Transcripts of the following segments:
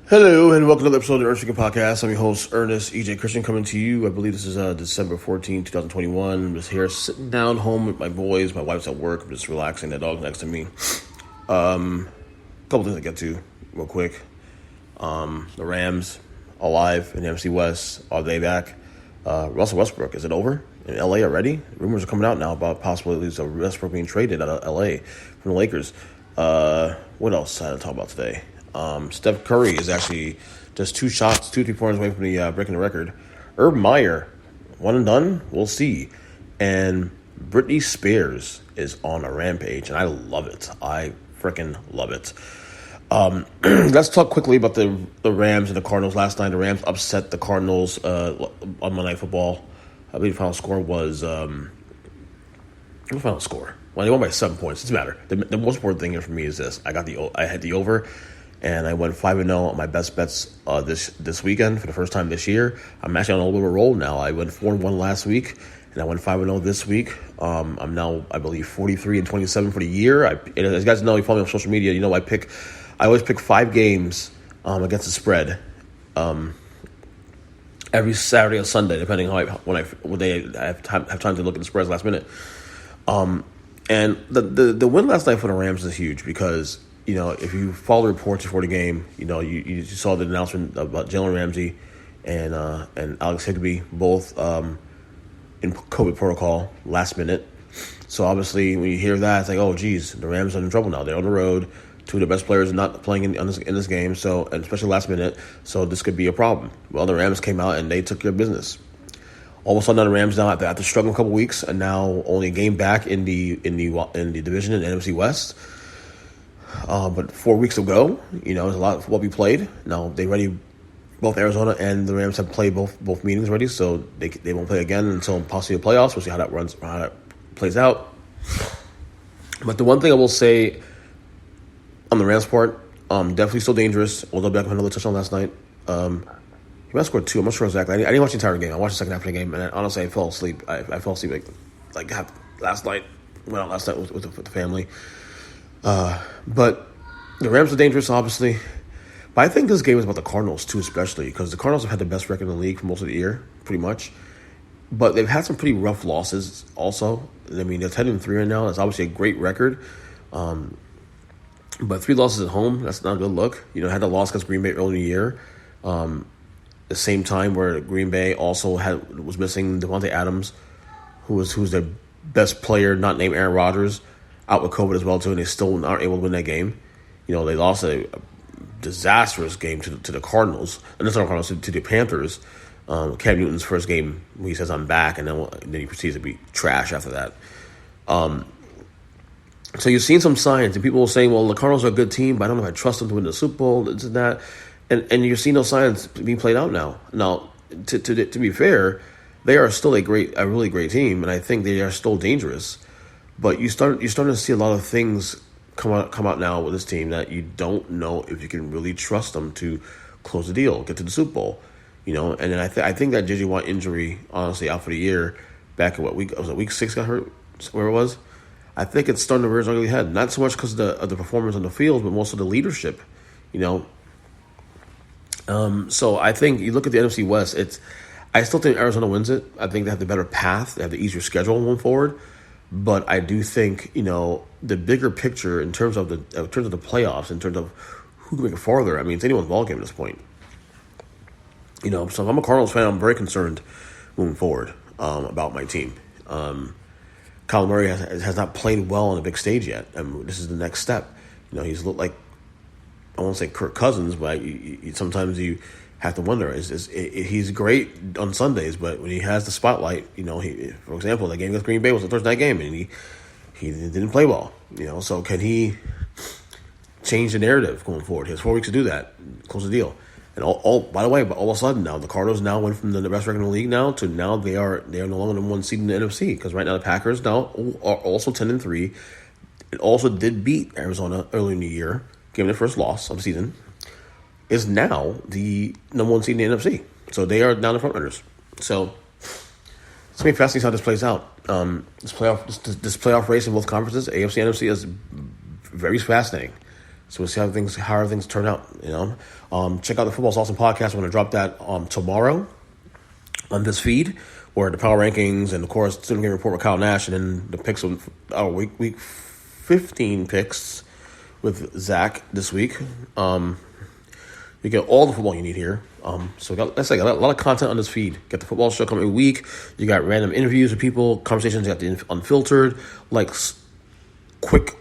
Hello, and welcome to another episode of the Earnestly Speaking Podcast. I'm your host, Ernest EJ Christian, coming to you. I believe this is December 14, 2021. I'm just here sitting down home with my boys. My wife's at work. I'm just relaxing. The dog's next to me. Couple things to get to real quick. The Rams alive in the NFC West. Are they back? Russell Westbrook, is it over in LA already? Rumors are coming out now about possibilities of Westbrook being traded out of LA from the Lakers. What else I had to talk about today? Steph Curry is actually just 2 shots, 2 3-pointers away from the breaking the record. Meyer, one and done. We'll see. And Britney Spears is on a rampage, and I love it. I freaking love it. Let's talk quickly about the Rams and the Cardinals last night. The Rams upset the Cardinals on Monday Night Football. I believe the final score was the final score. Well, they won by 7 points. It doesn't matter. The most important thing here for me is this: I had the over. And I went 5-0 on my best bets this weekend for the first time this year. I'm actually on a little bit of a roll now. I went 4-1 last week, and I went 5-0 this week. I'm now, I believe, 43-27 for the year. As you guys know, you follow me on social media. You know, I always pick 5 games against the spread every Saturday or Sunday, depending on when I have time to look at the spreads last minute. And the win last night for the Rams is huge because, you know, if you follow the reports before the game, you know, you saw the announcement about Jalen Ramsey and Alex Higbee, both in COVID protocol last minute. So obviously when you hear that, it's like, oh, geez, the Rams are in trouble now. They're on the road. 2 of the best players are not playing in this game, so, and especially last minute, so this could be a problem. Well, the Rams came out and they took care of business. All of a sudden, the Rams now after struggling a couple weeks and now only a game back in the division in the NFC West. But 4 weeks ago, you know, there's a lot of football we played. Now they already, both Arizona and the Rams have played both meetings already, so they won't play again until possibly the playoffs. We'll see how that plays out. But the one thing I will say on the Rams part, definitely still dangerous. Although Beckham had another touchdown last night. He might have scored 2. I'm not sure exactly. I didn't watch the entire game. I watched the second half of the game, and honestly, I fell asleep. I fell asleep like last night. Went out last night with the family. But the Rams are dangerous, obviously. But I think this game is about the Cardinals, too, especially, because the Cardinals have had the best record in the league for most of the year, pretty much. But they've had some pretty rough losses also. I mean, they're 10-3 right now. That's obviously a great record. But 3 losses at home, that's not a good look. You know, had the loss against Green Bay early in the year. The same time where Green Bay also was missing Devontae Adams, who's their best player, not named Aaron Rodgers, out with COVID as well, too, and they still aren't able to win that game. You know, they lost a disastrous game to the Cardinals, and not the Cardinals, to the Panthers. Cam Newton's first game, he says, I'm back, and then he proceeds to be trash after that. So you've seen some signs, and people are saying, well, the Cardinals are a good team, but I don't know if I trust them to win the Super Bowl, this and that. And you're seeing those signs being played out now. Now, to be fair, they are still a really great team, and I think they are still dangerous. But you're starting to see a lot of things come out now with this team that you don't know if you can really trust them to close the deal, get to the Super Bowl, you know. And then I think that J.J. Watt injury, honestly, out for the year, back in week 6 got hurt, where it was. I think it's starting to rear its ugly head. Not so much because of the performance on the field, but also the leadership, you know. So I think you look at the NFC West. I still think Arizona wins it. I think they have the better path. They have the easier schedule going forward. But I do think, you know, the bigger picture in terms of the playoffs, in terms of who can make it farther, I mean, it's anyone's ballgame at this point. You know, so if I'm a Cardinals fan, I'm very concerned moving forward about my team. Kyler Murray has not played well on the big stage yet. This is the next step. You know, he's looked like, I won't say Kirk Cousins, but sometimes you have to wonder, he's great on Sundays, but when he has the spotlight, you know, for example, the game against Green Bay was a Thursday night game, and he didn't play well, you know, so can he change the narrative going forward? He has 4 weeks to do that, close the deal. And by the way, all of a sudden now, the Cardinals now went from the best record in the league now to now they are no longer the number 1 seed in the NFC, because right now the Packers now are also 10-3. It also did beat Arizona early in the year, gave them their first loss of the season, is now the number 1 seed in the NFC. So they are now the front runners. So it's going to be fascinating how this plays out. This playoff race in both conferences, AFC and NFC, is very fascinating. So we'll see how things turn out. Check out the Football's Awesome podcast. I'm going to drop that tomorrow on this feed, where the power rankings and of course student game report with Kyle Nash, and then the picks of our week 15 picks with Zach this week. You get all the football you need here. So we got a lot of content on this feed. Get the football show coming every week. You got random interviews with people, conversations. You got the unfiltered, like quick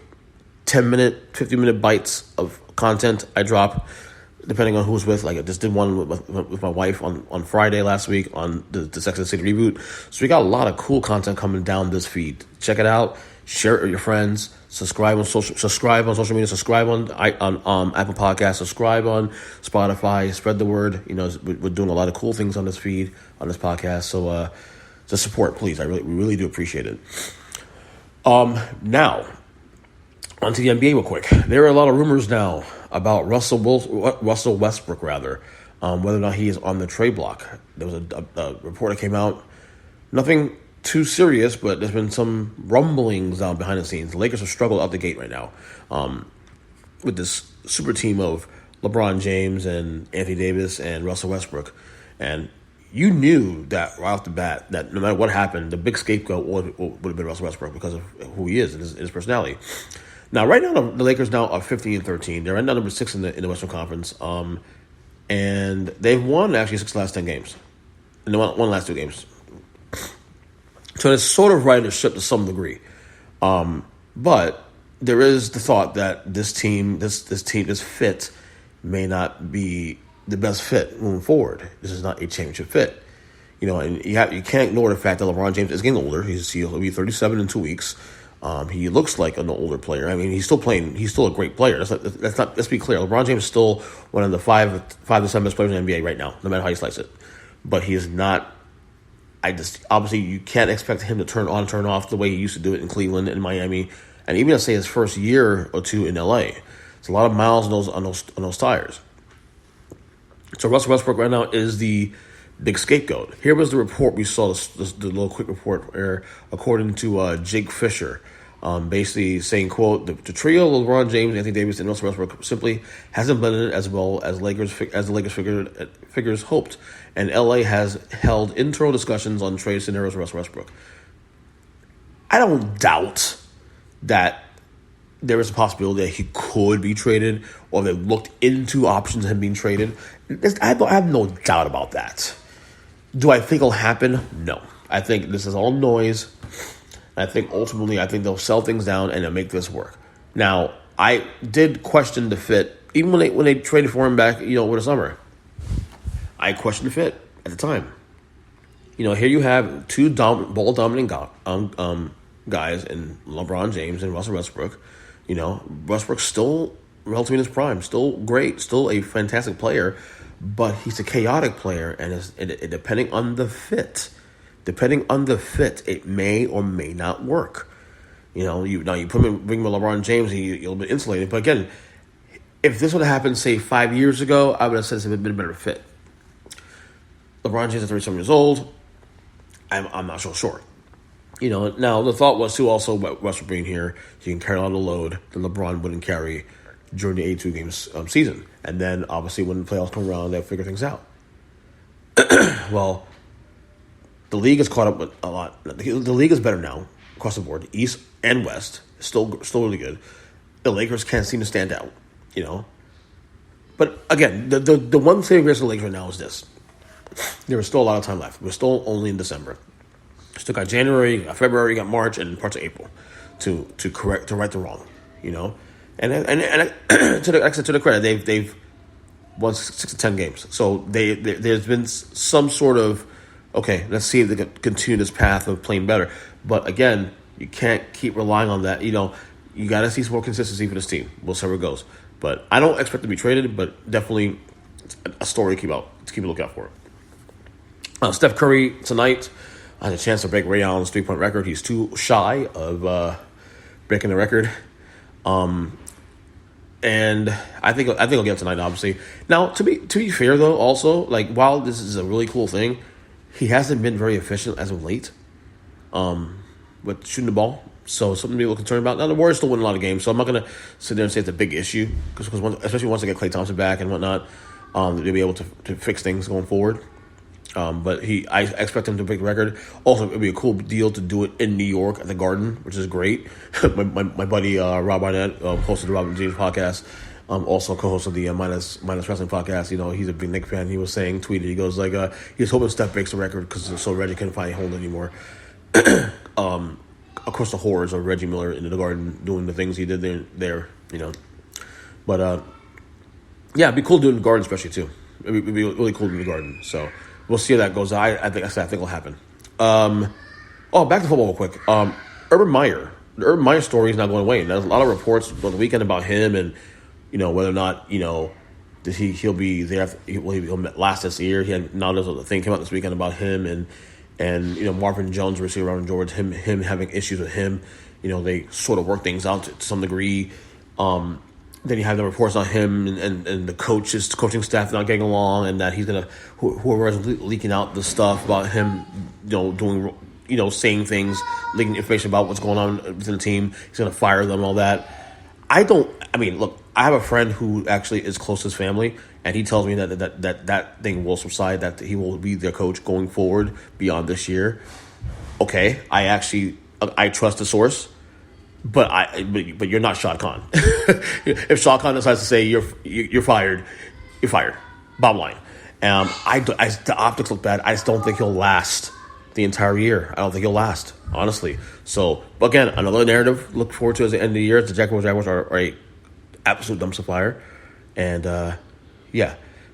10-minute, 15-minute bites of content I drop, depending on who's with. Like I just did one with my wife on Friday last week on the Sex and the City reboot. So we got a lot of cool content coming down this feed. Check it out. Share it with your friends. Subscribe on social media. Subscribe on Apple Podcasts. Subscribe on Spotify. Spread the word. We're doing a lot of cool things on this feed, on this podcast. So just support, please. We really do appreciate it. Now, onto the NBA real quick. There are a lot of rumors now about Russell Westbrook, whether or not he is on the trade block. There was a report that came out. Nothing too serious, but there's been some rumblings down behind the scenes. The Lakers have struggled out the gate right now with this super team of LeBron James and Anthony Davis and Russell Westbrook. And you knew that right off the bat that no matter what happened, the big scapegoat would have been Russell Westbrook because of who he is and his personality. Now, right now, the Lakers now are 15-13. They're right now number 6 in the Western Conference. And they've won actually 6 of the last 10 games. And they won the last 2 games. So it's sort of right in the ship to some degree. But there is the thought that this team, this fit, may not be the best fit moving forward. This is not a championship fit. And you can't ignore the fact that LeBron James is getting older. He'll be 37 in 2 weeks. He looks like an older player. I mean, he's still playing. He's still a great player. Let's be clear. LeBron James is still one of the 5 to 7 best players in the NBA right now, no matter how you slice it. But he is not. Obviously you can't expect him to turn on, turn off the way he used to do it in Cleveland and Miami, and even say his first year or two in LA. It's a lot of miles on those tires. So Russell Westbrook right now is the big scapegoat. Here was the report we saw, the little quick report where, according to Jake Fisher, basically saying, quote, the trio of LeBron James, Anthony Davis, and Russell Westbrook simply hasn't blended as well as the Lakers figures hoped, and LA has held internal discussions on trade scenarios for Russell Westbrook. I don't doubt that there is a possibility that he could be traded, or they looked into options of him being traded. I have no doubt about that. Do I think it'll happen? No. I think this is all noise. I think ultimately, they'll sell things down and they'll make this work. Now, I did question the fit, even when they traded for him back, over the summer. I questioned the fit at the time. Here you have 2 ball-dominant guys in LeBron James and Russell Westbrook. Westbrook's still relatively in his prime, still great, still a fantastic player, but he's a chaotic player, and depending on the fit, it may or may not work. You bring him with LeBron James, he'll be insulated. But again, if this would have happened, say, 5 years ago, I would have said it would have been a better fit. LeBron James is 37 years old. I'm not so sure. Now the thought was to also Westbrook being here, he can carry a lot of the load that LeBron wouldn't carry during the 82 games season. And then obviously when the playoffs come around, they'll figure things out. Well, the league has caught up with a lot. The league is better now across the board, East and West. Still really good. The Lakers can't seem to stand out, But again, the one thing against the Lakers right now is this: there is still a lot of time left. We're still only in December. Still got January, got February, got March, and parts of April to right the wrong, And to the credit, they've won 6 to 10 games. So there's been some sort of, okay, let's see if they can continue this path of playing better. But again, you can't keep relying on that. You got to see some more consistency for this team. We'll see where it goes. But I don't expect to be traded, but definitely a story to keep a lookout for. Steph Curry tonight has a chance to break Ray Allen's 3-point record. He's too shy of breaking the record. And I think he'll get it tonight, obviously. Now, to be fair, though, also, like, while this is a really cool thing, he hasn't been very efficient as of late with shooting the ball So something to be a little concerned about. Now the Warriors still win a lot of games, so I'm not going to sit there and say it's a big issue because especially once they get Klay Thompson back and whatnot, they'll be able to fix things going forward. But I expect him to break the record. Also, it'd be a cool deal to do it in New York at the Garden, which is great. my buddy Rob Barnett, host of the Robert James podcast, also co-host of the Minus Wrestling podcast. He's a big Knicks fan. He was tweeted, he goes he's hoping Steph breaks the record because so Reggie couldn't find a hold anymore. Of course, the horrors of Reggie Miller in the Garden doing the things he did there. But yeah, it'd be cool doing the Garden, especially too. It'd be really cool doing the Garden. So we'll see how that goes. I think it'll happen. Back to football real quick. Urban Meyer. The Urban Meyer story is not going away. There's a lot of reports on the weekend about him and whether or not that he'll be there. He'll last this year. There's a thing came out this weekend about him and Marvin Jones, receiver Marvin George, him having issues with him. They sort of work things out to some degree. Then you have the reports on him and the coaching staff not getting along, and that he's gonna whoever is leaking out the stuff about him, doing saying things, leaking information about what's going on within the team. He's gonna fire them, all that. Look, I have a friend who actually is close to his family, and he tells me that thing will subside, that he will be their coach going forward beyond this year. Okay, I trust the source, but you're not Shad Khan. If Shad Khan decides to say you're fired, you're fired. Bottom line. The optics look bad. I just don't think he'll last the entire year. I don't think he'll last, honestly. So, again, another narrative. Look forward to at the end of the year. The Jaguars are a absolute dumpster fire, and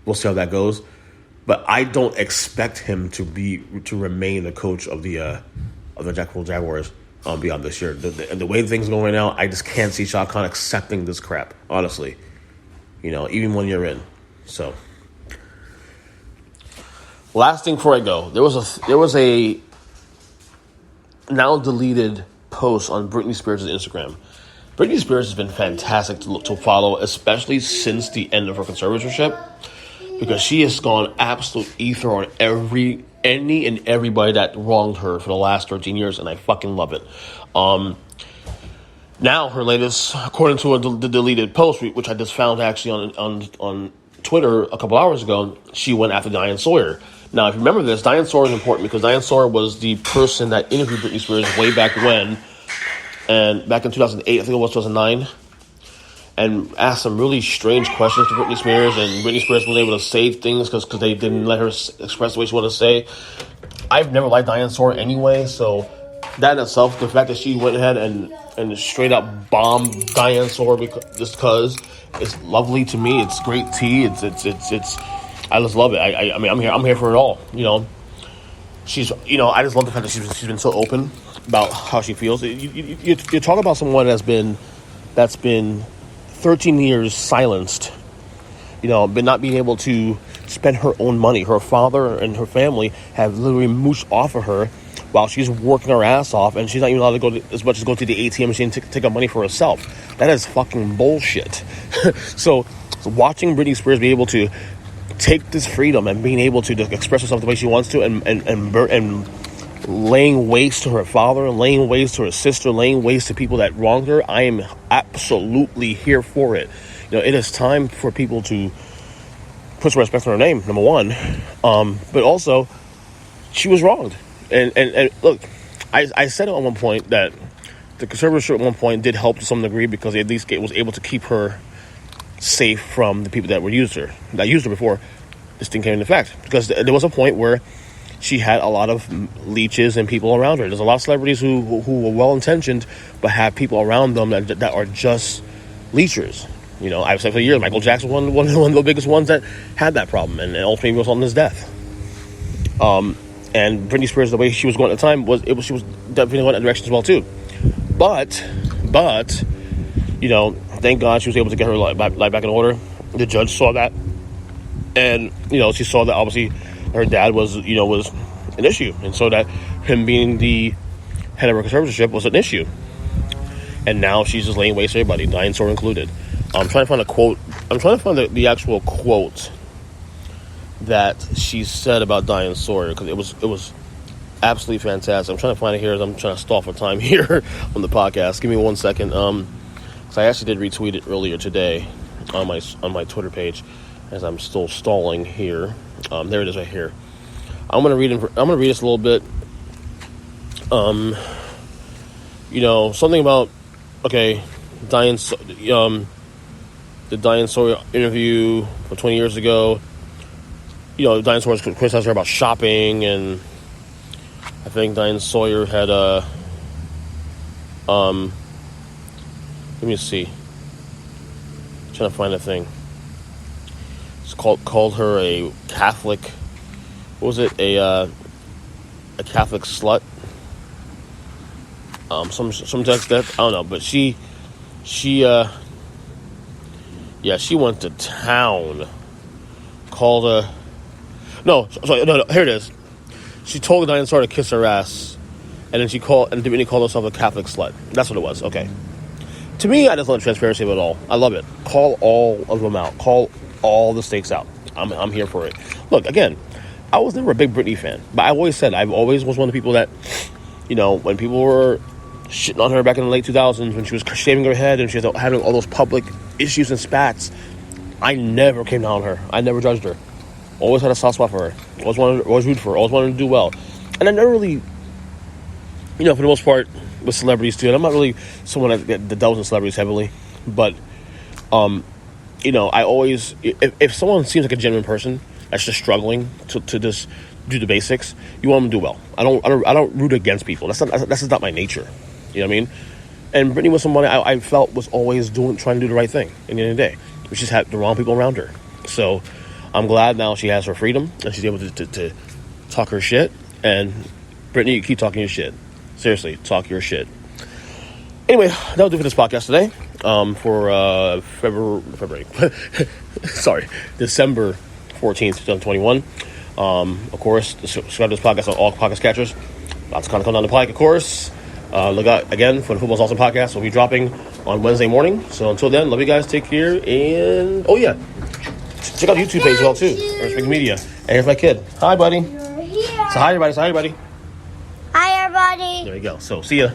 we'll see how that goes. But I don't expect him to remain the coach of the Jacksonville Jaguars beyond this year. The way things are going right now, I just can't see Shad Khan accepting this crap, honestly. Even 1 year in. So, last thing before I go, there was a now deleted post on Britney Spears' Instagram. Britney Spears has been fantastic to follow, especially since the end of her conservatorship, because she has gone absolute ether on any and everybody that wronged her for the last 13 years, and I fucking love it. Now, her latest, according to the deleted post, which I just found actually on Twitter a couple hours ago, she went after Diane Sawyer. Now, if you remember this, Diane Sawyer is important because Diane Sawyer was the person that interviewed Britney Spears way back when, and back in 2008, I think it was 2009, and asked some really strange questions to Britney Spears, and Britney Spears wasn't able to say things because they didn't let her express the way she wanted to say. I've never liked Diane Sawyer anyway, so that in itself, the fact that she went ahead and straight up bombed Diane Sawyer just because it's lovely to me. It's great tea. It's I just love it. I mean, I'm here for it all. She's I just love the fact that she's been so open about how she feels. You talk about someone that's been 13 years silenced, but not being able to spend her own money. Her father and her family have literally mooshed off of her while she's working her ass off, and she's not even allowed to go as much as go to the ATM machine to take out money for herself. That is fucking bullshit. So watching Britney Spears be able to take this freedom and being able to express herself the way she wants to, and laying waste to her father, laying waste to her sister, laying waste to people that wronged her, I am absolutely here for it. It is time for people to put some respect on her name, number one. But also, she was wronged. And look, I said it at one point that the conservatorship at one point did help to some degree because at least it was able to keep her safe from the people that used her before this thing came into effect. Because there was a point where she had a lot of leeches and people around her. There's a lot of celebrities who were well-intentioned but have people around them that are just leechers. I've said for years, Michael Jackson was one of the biggest ones that had that problem, and ultimately was on his death. And Britney Spears, the way she was going at the time, she was definitely going that direction as well too. But thank God she was able to get her life back in order. The judge saw that, and she saw that obviously her dad was an issue, and so that him being the head of her conservatorship was an issue. And now she's just laying waste to everybody, Diane Sawyer included. I'm trying to find a quote. I'm trying to find the actual quote that she said about Diane Sawyer, because it was absolutely fantastic. I'm trying to find it here as I'm trying to stall for time here on the podcast. Give me 1 second. So I actually did retweet it earlier today on my Twitter page as I'm still stalling here. There it is right here. I'm gonna read this a little bit. Something about Diane, the Diane Sawyer interview from 20 years ago. Diane Sawyer criticized her about shopping, and I think Diane Sawyer had let me see. I'm trying to find a thing. It's called her a Catholic. What was it? A Catholic slut. Some text that I don't know, but she went to town. Called no, here it is. She told Diane Sawyer to kiss her ass, and then Britney called herself a Catholic slut. That's what it was. Okay. To me, I just love transparency of it all. I love it. Call all of them out. Call all the stakes out. I'm here for it. Look, again, I was never a big Britney fan, but I always was one of the people that, when people were shitting on her back in the late 2000s when she was shaving her head and she was having all those public issues and spats, I never came down on her. I never judged her. Always had a soft spot for her. Always rooted for her. Always wanted to do well. And I never really, for the most part, with celebrities too. And I'm not really someone that delves in celebrities heavily, but I always, if someone seems like a genuine person that's just struggling to just do the basics, you want them to do well. I don't root against people. That's just not my nature. You know what I mean? And Britney was someone I felt was always trying to do the right thing at the end of the day. We just had the wrong people around her. So I'm glad now she has her freedom and she's able to talk her shit. And Britney, you keep talking your shit. Seriously, talk your shit. Anyway, that'll do for this podcast today. For February. Sorry, December 14th, 2021. Of course, subscribe to this podcast on all podcast catchers. Lots of content coming down the pike, of course. Look out again for the Football's Awesome podcast. We'll be dropping on Wednesday morning. So until then, love you guys. Take care. And check out the YouTube page as well too. Earnestly Speaking Media. And here's my kid. Hi, buddy. You're here. Say hi, everybody. Say hi, everybody. Hi, everybody. There you go. So see ya.